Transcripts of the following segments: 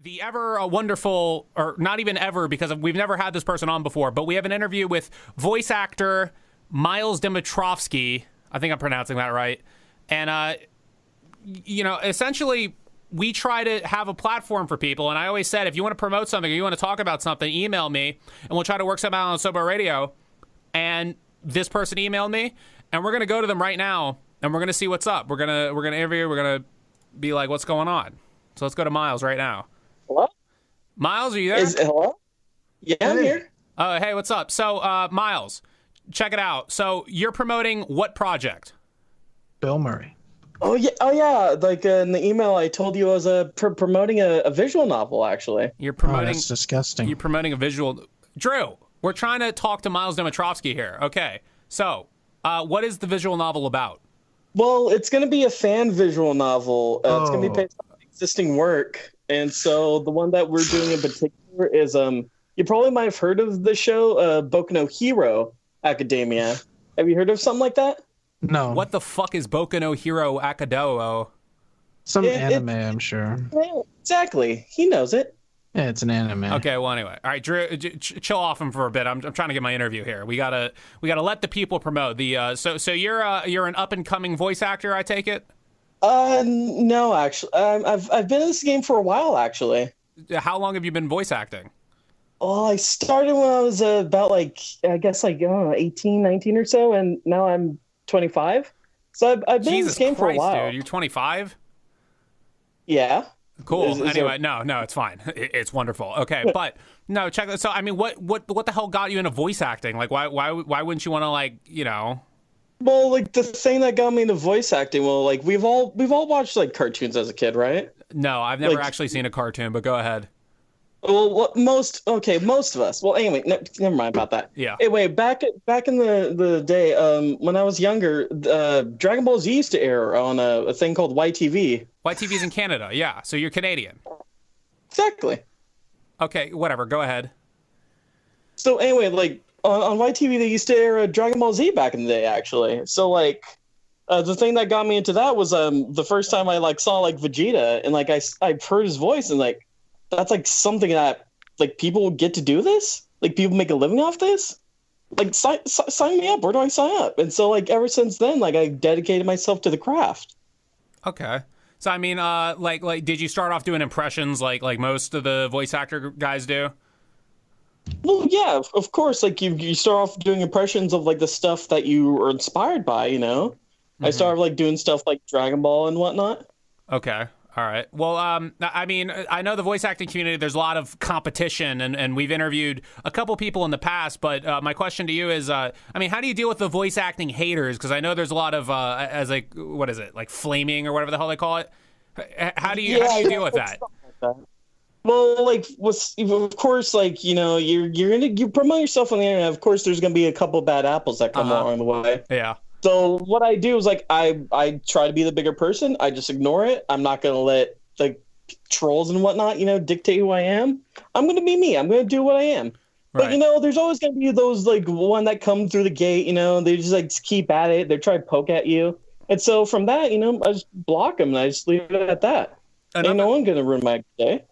The ever wonderful, or not even ever, because we've never had this person on before, but we have an interview with voice actor Mylez Dimitrovski. I think I'm pronouncing that right. And, essentially, we try to have a platform for people. And I always said, if you want to promote something or you want to talk about something, email me, and we'll try to work something out on SoBroRadio. And this person emailed me, and we're going to go to them right now, and we're going to see what's up. We're going to interview, we're going to be like, what's going on? So let's go to Mylez right now. Hello? Mylez, are you there? Hello? Yeah, I'm here. Hey, what's up? So, Mylez, check it out. So, you're promoting what project? Bill Murray. Oh yeah. Like in the email, I told you I was promoting a visual novel. Actually, You're promoting. That's disgusting. You're promoting a visual. Drew, we're trying to talk to Mylez Dimitrovski here. Okay. So, what is the visual novel about? well, it's going to be a fan visual novel. It's going to be based on existing work, and so the one that we're doing in particular is you probably might have heard of the show Boku no Hero Academia. Have you heard of something like that? No. What the fuck is Boku no Hero Academia? Some anime, I'm sure. Yeah, exactly. He knows it. Yeah, it's an anime. Okay, well, anyway. All right, Drew, chill off him for a bit. I'm trying to get my interview here. We gotta let the people promote the. So you're an up and coming voice actor, I take it. No, actually, I've been in this game for a while, actually. How long have you been voice acting? Well, I started when I was about I don't know, 18, 19 or so, and now I'm 25. So I've been in this game for a while. Dude, you're 25? Yeah. Cool. Anyway, no, it's fine. It's wonderful. Okay, but no, check that. So, I mean, what the hell got you into voice acting? Like, why wouldn't you want to Well, like the thing that got me into voice acting. Well, like we've all watched like cartoons as a kid, right? No, I've never actually seen a cartoon, but go ahead. Well, most of us. Well, anyway, never mind about that. Yeah. Anyway, back in the day, when I was younger, Dragon Ball Z used to air on a thing called YTV. YTV's in Canada, yeah. So you're Canadian. Exactly. Okay, whatever. Go ahead. So anyway, like on YTV, they used to air Dragon Ball Z back in the day, actually. So like, the thing that got me into that was the first time I saw like Vegeta, and like I heard his voice, and like that's like something that like people get to do this. Like people make a living off this. Like sign me up. Where do I sign up? And so like ever since then, like I dedicated myself to the craft. Okay. So I mean, like, did you start off doing impressions like most of the voice actor guys do? Well, yeah, of course. Like you start off doing impressions of like the stuff that you are inspired by. You know, I started like doing stuff like Dragon Ball and whatnot. Okay. All right. Well, I mean, I know the voice acting community, there's a lot of competition, and we've interviewed a couple people in the past, but my question to you is, I mean, how do you deal with the voice acting haters? Because I know there's a lot of, what is it, like flaming or whatever the hell they call it? How do you deal with that? Well, like, of course, like, you know, you promote yourself on the internet. Of course, there's going to be a couple bad apples that come along the way. Yeah. So what I do is like I try to be the bigger person. I just ignore it. I'm not going to let like trolls and whatnot, you know, dictate who I am. I'm going to be me. I'm going to do what I am. Right. But, you know, there's always going to be those like one that come through the gate, you know, they just like keep at it. They try to poke at you. And so from that, you know, I just block them and I just leave it at that. Ain't no one going to ruin my day.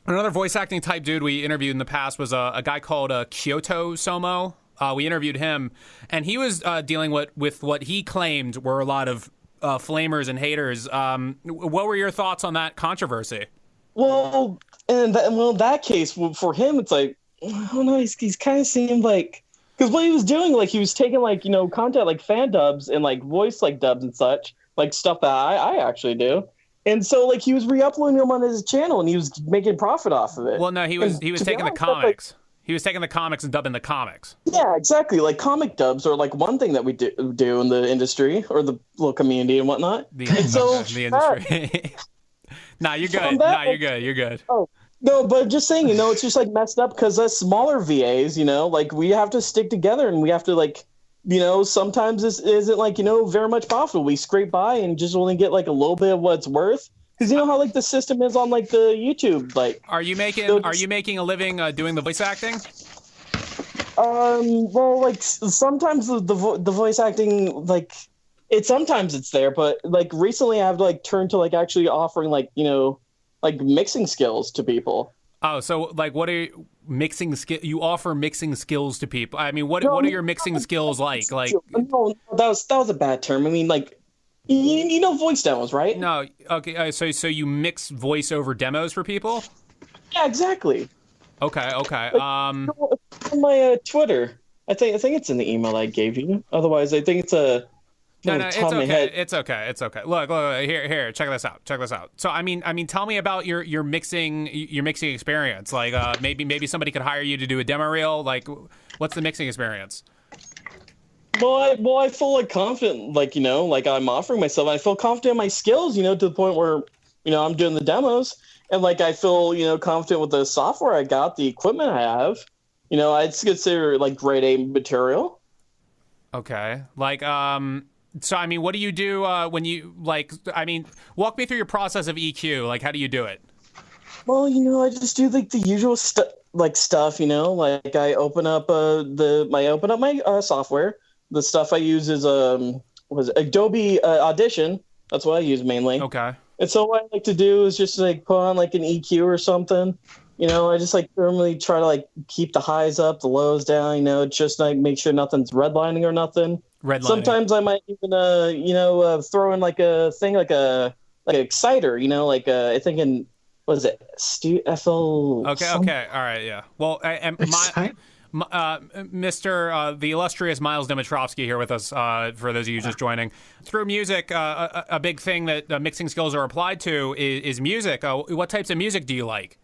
Another voice acting type dude we interviewed in the past was a guy called Kyoto Somo. We interviewed him, and he was dealing with what he claimed were a lot of flamers and haters. What were your thoughts on that controversy? Well, in that case, for him, it's like, I don't know, he's kind of seemed like, because what he was doing, like, he was taking, like, you know, content like fan dubs and, like, voice, like, dubs and such, like, stuff that I actually do. And so, like, he was re-uploading them on his channel, and he was making profit off of it. Well, no, he was taking the comics. He was taking the comics and dubbing the comics. Yeah, exactly. Like comic dubs are like one thing that we do in the industry or the little community and whatnot. The industry. Nah, you're good. You're good. Oh, no, but just saying, you know, it's just like messed up because us smaller VAs, you know, like we have to stick together and we have to like, you know, sometimes this isn't like, you know, very much profitable. We scrape by and just only get like a little bit of what it's worth. Because you know how like the system is on like the YouTube, like. Are you making a living doing the voice acting? Well, like sometimes the voice acting, like sometimes it's there, but like recently I've like turned to like actually offering like, you know, like mixing skills to people. Oh, so like, what are mixing skill? You offer mixing skills to people. I mean, what are your mixing skills like? Like, no, that was a bad term. I mean, like, you know, voice demos, right? no, okay. So you mix voiceover demos for people? Yeah, exactly. Okay. On my Twitter, I think it's in the email I gave you. Otherwise, I think it's a. No, it's okay. It's okay. Look, here. Check this out. So, I mean, tell me about your mixing experience. Like, maybe somebody could hire you to do a demo reel. Like, what's the mixing experience? Well, I feel like confident, like, you know, like I'm offering myself. I feel confident in my skills, you know, to the point where, you know, I'm doing the demos, and like I feel, you know, confident with the software I got, the equipment I have. You know, I'd consider like grade A material. Okay, like, so, I mean, what do you do when you, like, I mean, walk me through your process of EQ. Like, how do you do it? Well, you know, I just do like the usual stuff, you know, like I open up my software. The stuff I use is was Adobe Audition. That's what I use mainly. Okay. And so what I like to do is just like put on like an EQ or something. You know, I just like normally try to like keep the highs up, the lows down, you know, just like make sure nothing's redlining or nothing. Sometimes I might even throw in like a thing like an exciter, you know, like I think in what is it? FL. Okay. All right. Yeah. Well, Mr. The illustrious Mylez Dimitrovski here with us. For those of you just joining, through music, a big thing that mixing skills are applied to is music. What types of music do you like?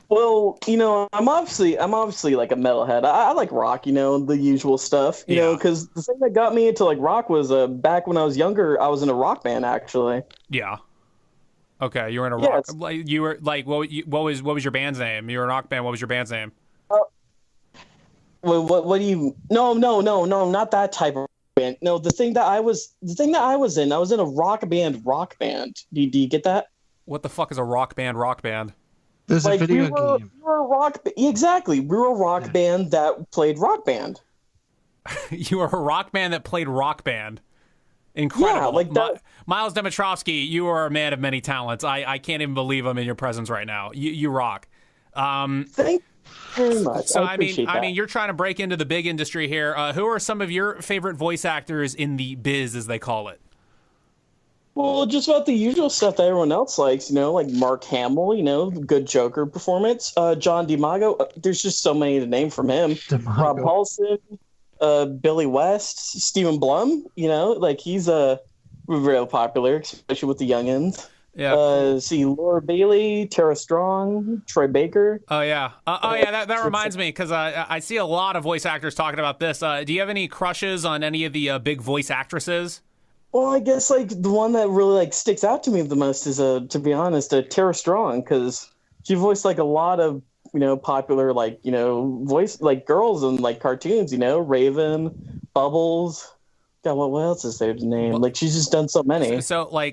Well, you know, I'm obviously like a metalhead. I like rock, you know, the usual stuff, you know, because the thing that got me into like rock was back when I was younger, I was in a rock band actually. Yeah. Okay, you were in a rock. You were like, what was your band's name? You were in a rock band. What was your band's name? What do you? No, not that type of band. No, the thing that I was in, I was in a rock band. Do you get that? What the fuck is a rock band? Rock band. There's like, a video game. We were a rock. Exactly, we were a rock band that played rock band. You were a rock band that played rock band. Incredible. Yeah, like that. Mylez Dimitrovski, you are a man of many talents. I can't even believe I'm in your presence right now. You rock. Thank you very much. So I mean, you're trying to break into the big industry here. Who are some of your favorite voice actors in the biz, as they call it? Well, just about the usual stuff that everyone else likes, you know, like Mark Hamill, you know, good Joker performance. John DiMaggio, there's just so many to name from him. Rob Paulson, Billy West, Stephen Blum, you know, like he's real popular, especially with the youngins. Yeah. See Laura Bailey, Tara Strong, Troy Baker. Oh yeah. That reminds me, because I see a lot of voice actors talking about this. Do you have any crushes on any of the big voice actresses? Well, I guess like the one that really like sticks out to me the most is to be honest, Tara Strong, because she voiced like a lot of, you know, popular like, you know, voice like girls in like cartoons, you know, Raven, Bubbles. God, what else is there to name? Like she's just done so many. So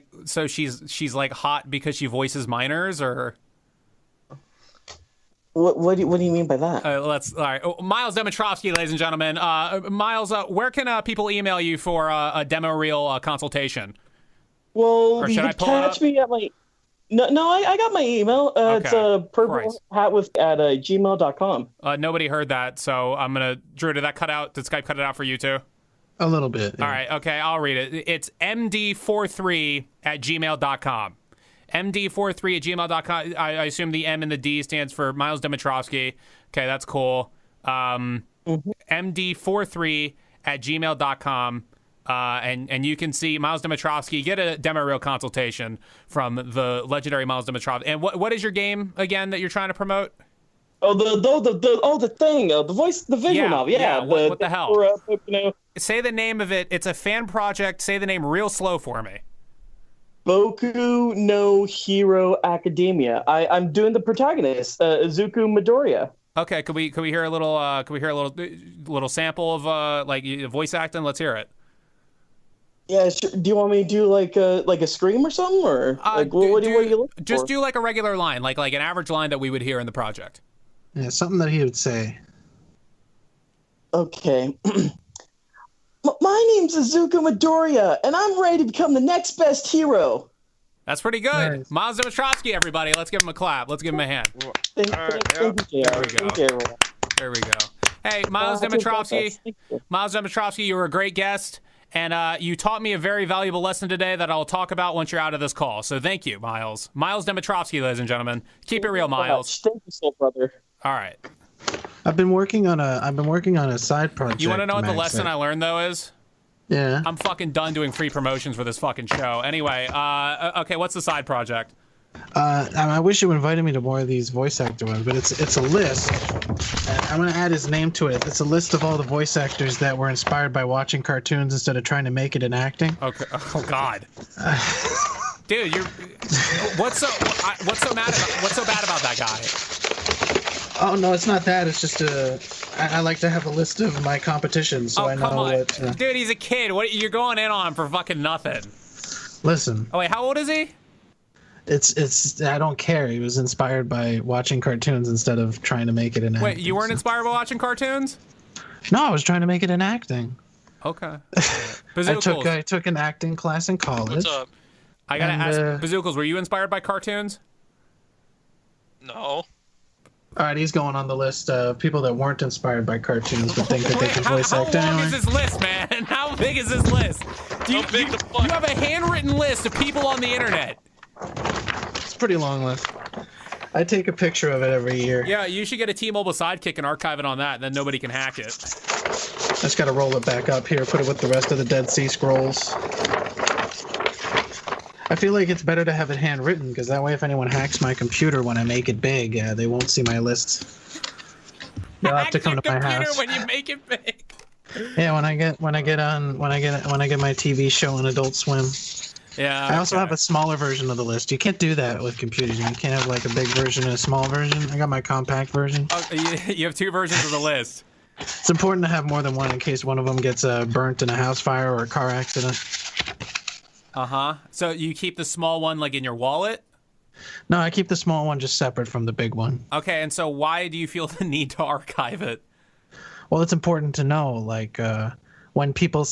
she's like hot because she voices minors, or what do you mean by that? All right. Mylez Dimitrovski, ladies and gentlemen. Mylez, where can people email you for a demo reel consultation? Well, you can catch me at my. No, I got my email. It's purplehatwith@gmail.com. Nobody heard that, so I'm gonna. Drew, did that cut out? Did Skype cut it out for you too? A little bit. Yeah. All right. Okay, I'll read it. It's md43@gmail.com. md43@gmail.com. I assume the M and the D stands for Mylez Dimitrovski. Okay, that's cool. md43@gmail.com. And you can see Mylez Dimitrovski, get a demo reel consultation from the legendary Mylez Dimitrovski. And what is your game again that you're trying to promote? Oh, the visual novel. Yeah. What the hell? You know, say the name of it. It's a fan project. Say the name real slow for me. Boku no Hero Academia. I'm doing the protagonist, Izuku Midoriya. Okay, could we hear a little little sample of like voice acting? Let's hear it. Yeah, sure. Do you want me to do like a scream or something, or like what are you looking for? Just do like a regular line, like an average line that we would hear in the project. Yeah, something that he would say. Okay. My name's Izuku Midoriya, and I'm ready to become the next best hero. That's pretty good. Nice. Mylez Dimitrovski, everybody. Let's give him a clap. Let's give him a hand. Thank you, There we go. Thank you, everyone. There we go. Hey, Mylez Dimitrovski. Mylez Dimitrovski, you were a great guest, and you taught me a very valuable lesson today that I'll talk about once you're out of this call. So thank you, Mylez. Mylez Dimitrovski, ladies and gentlemen. Keep it real, Mylez. Thank you, soul brother. All right. I've been working on a side project. You want to know what the Max, lesson I learned, though, is? Yeah. I'm fucking done doing free promotions for this fucking show. Anyway, okay, what's the side project? I wish you invited me to more of these voice actor ones, but it's a list. I'm gonna add his name to it. It's a list of all the voice actors that were inspired by watching cartoons instead of trying to make it in acting. Okay. Oh God. Dude, what's so bad about that guy? Oh no, it's not that. It's just I like to have a list of my competition, so I know come on. what. Dude, he's a kid. What you're going in on for fucking nothing? Listen. Oh wait, how old is he? It's I don't care. He was inspired by watching cartoons instead of trying to make it in acting. Wait, you weren't inspired by watching cartoons? No, I was trying to make it in acting. Okay. I took an acting class in college. What's up? I gotta ask, And, Bazookles, were you inspired by cartoons? No. All right, he's going on the list of people that weren't inspired by cartoons but think that they can voice act how long anyway. is this list, man? How big is this list? You have a handwritten list of people on the internet. It's a pretty long list. I take a picture of it every year. Yeah, you should get a T-Mobile Sidekick and archive it on that, then nobody can hack it. I just got to roll it back up here, put it with the rest of the Dead Sea Scrolls. I feel like it's better to have it handwritten, because that way if anyone hacks my computer when I make it big, they won't see my list. They'll have to come to my house. When you make it big. Yeah, when I get my TV show on Adult Swim. Yeah. I also have a smaller version of the list. You can't do that with computers. You can't have like a big version and a small version. I got my compact version. Oh, you have two versions of the list. It's important to have more than one in case one of them gets burnt in a house fire or a car accident. Uh-huh. So you keep the small one like in your wallet? No, I keep the small one just separate from the big one. Okay, and so why do you feel the need to archive it? Well, it's important to know, like, when people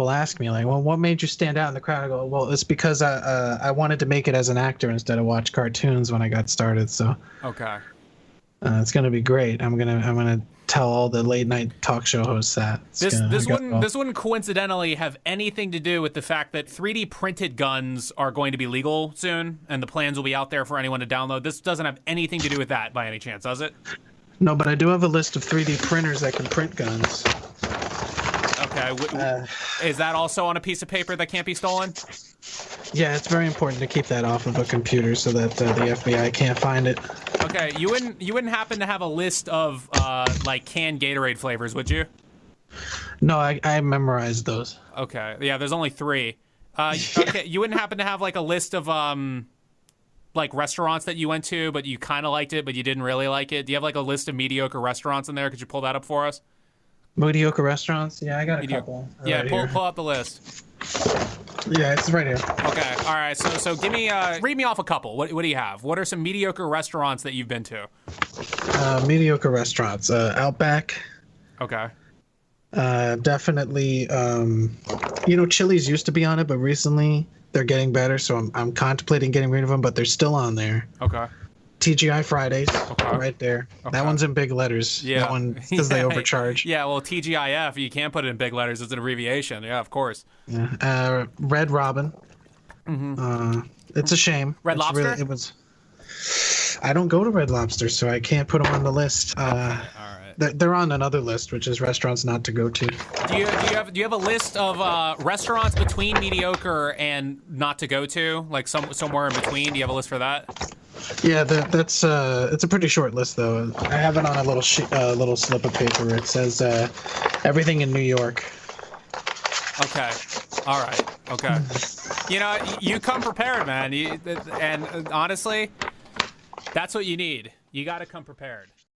ask me, like, well, what made you stand out in the crowd? I go, well, it's because I wanted to make it as an actor instead of watch cartoons when I got started. So Okay. It's gonna be great. I'm gonna tell all the late night talk show hosts that. This wouldn't coincidentally have anything to do with the fact that 3D printed guns are going to be legal soon, and the plans will be out there for anyone to download. This doesn't have anything to do with that by any chance, does it? No, but I do have a list of 3D printers that can print guns. Okay. Is that also on a piece of paper that can't be stolen? Yeah, it's very important to keep that off of a computer so that the FBI can't find it. Okay, you wouldn't happen to have a list of like canned Gatorade flavors, would you? No, I memorized those. Okay, yeah, there's only 3. Okay, you wouldn't happen to have like a list of like restaurants that you went to, but you kind of liked it, but you didn't really like it? Do you have like a list of mediocre restaurants in there? Could you pull that up for us? Mediocre restaurants? Yeah, I got a couple. Yeah, right pull up the list. Yeah, it's right here. Okay, all right. So give me read me off a couple. What do you have? What are some mediocre restaurants that you've been to? Mediocre restaurants. Outback. Okay. Definitely. Chili's used to be on it, but recently they're getting better, so I'm contemplating getting rid of them, but they're still on there. Okay. TGI Fridays, right there. Okay. That one's in big letters. Yeah. That one, because they overcharge. Yeah, well, TGIF, you can't put it in big letters. It's an abbreviation. Yeah, of course. Yeah. Red Robin. Mm-hmm. It's a shame. Red Lobster? I don't go to Red Lobster, so I can't put them on the list. All right. They're on another list, which is restaurants not to go to. Do you have a list of restaurants between mediocre and not to go to, like somewhere in between? Do you have a list for that? Yeah, that's it's a pretty short list though. I have it on a little little slip of paper. It says everything in New York. Okay. All right. Okay. You come prepared, man. And honestly, that's what you need. You got to come prepared.